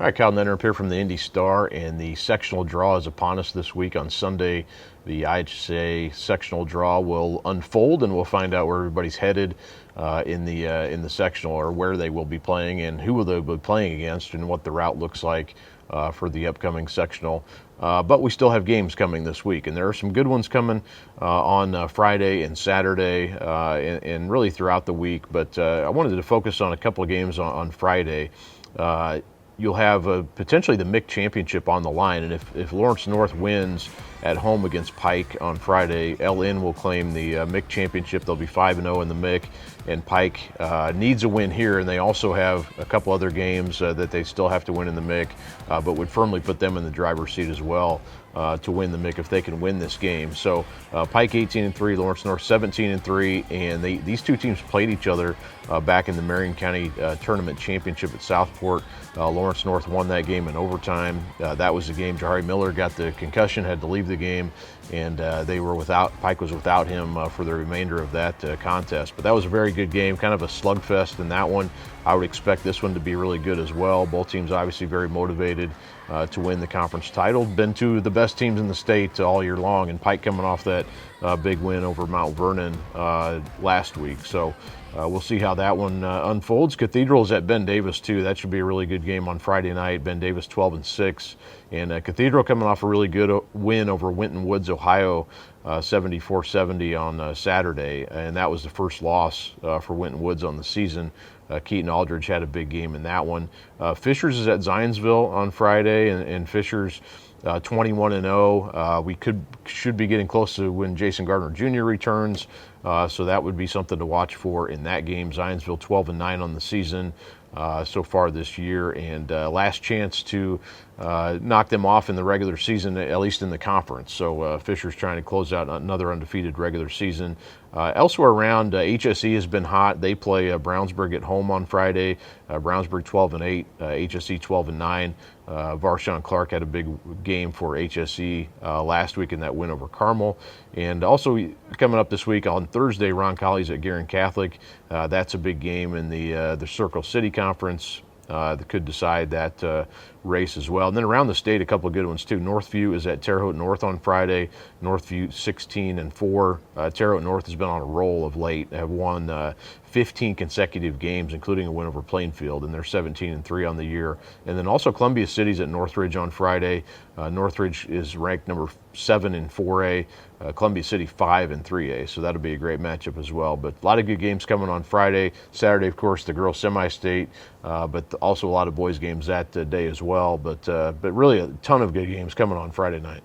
All right, Kyle Neddenriep here from the Indy Star, and the sectional draw is upon us this week. On Sunday, the IHSAA sectional draw will unfold, and we'll find out where everybody's headed in the sectional, or where they will be playing and who will they be playing against, and what the route looks like for the upcoming sectional. But we still have games coming this week, and there are some good ones coming on Friday and Saturday, and really throughout the week. But I wanted to focus on a couple of games on Friday. You'll have potentially the MIC championship on the line, and if Lawrence North wins at home against Pike on Friday, LN will claim the MIC championship. They'll be 5-0 in the MIC, and Pike needs a win here, and they also have a couple other games that they still have to win in the MIC, but would firmly put them in the driver's seat as well to win the MIC if they can win this game. So Pike 18-3, Lawrence North 17-3, and these two teams played each other back in the Marion County Tournament Championship at Southport. Lawrence North won that game in overtime. That was the game Jahari Miller got the concussion, had to leave the game, and Pike was without him for the remainder of that contest. But that was a very good game, kind of a slugfest in that one. I would expect this one to be really good as well. Both teams obviously very motivated to win the conference title. Been two of the best teams in the state all year long, and Pike coming off that big win over Mount Vernon last week. So we'll see how that one unfolds. Cathedral's at Ben Davis too. That should be a really good game on Friday night. Ben Davis 12-6, and Cathedral coming off a really good win over Winton Woods, Ohio, 74-70 on Saturday, and that was the first loss for Winton Woods on the season. Keaton Aldridge had a big game in that one. Fishers is at Zionsville on Friday, and Fishers 21-0. We should be getting close to when Jason Gardner Jr. returns, so that would be something to watch for in that game. Zionsville 12-9 on the season so far this year, and last chance to knock them off in the regular season, at least in the conference. So Fisher's trying to close out another undefeated regular season. Elsewhere around, HSE has been hot. They play Brownsburg at home on Friday. Brownsburg 12-8, HSE 12-9. Varshawn Clark had a big game for HSE last week in that win over Carmel. And also coming up this week on Thursday, Ron Colley's at Guerin Catholic. That's a big game in the Circle City Conference. That could decide that race as well. And then around the state, a couple of good ones too. Northview is at Terre Haute North on Friday. Northview 16-4. Terre Haute North has been on a roll of late. They have won 15 consecutive games, including a win over Plainfield, and they're 17-3 on the year. And then also Columbia City's at Northridge on Friday. Northridge is ranked number 7 in 4A. Columbia City 5 in 3A, so that'll be a great matchup as well. But a lot of good games coming on Friday. Saturday, of course, the girls semi-state, but also a lot of boys games that day as well. But really a ton of good games coming on Friday night.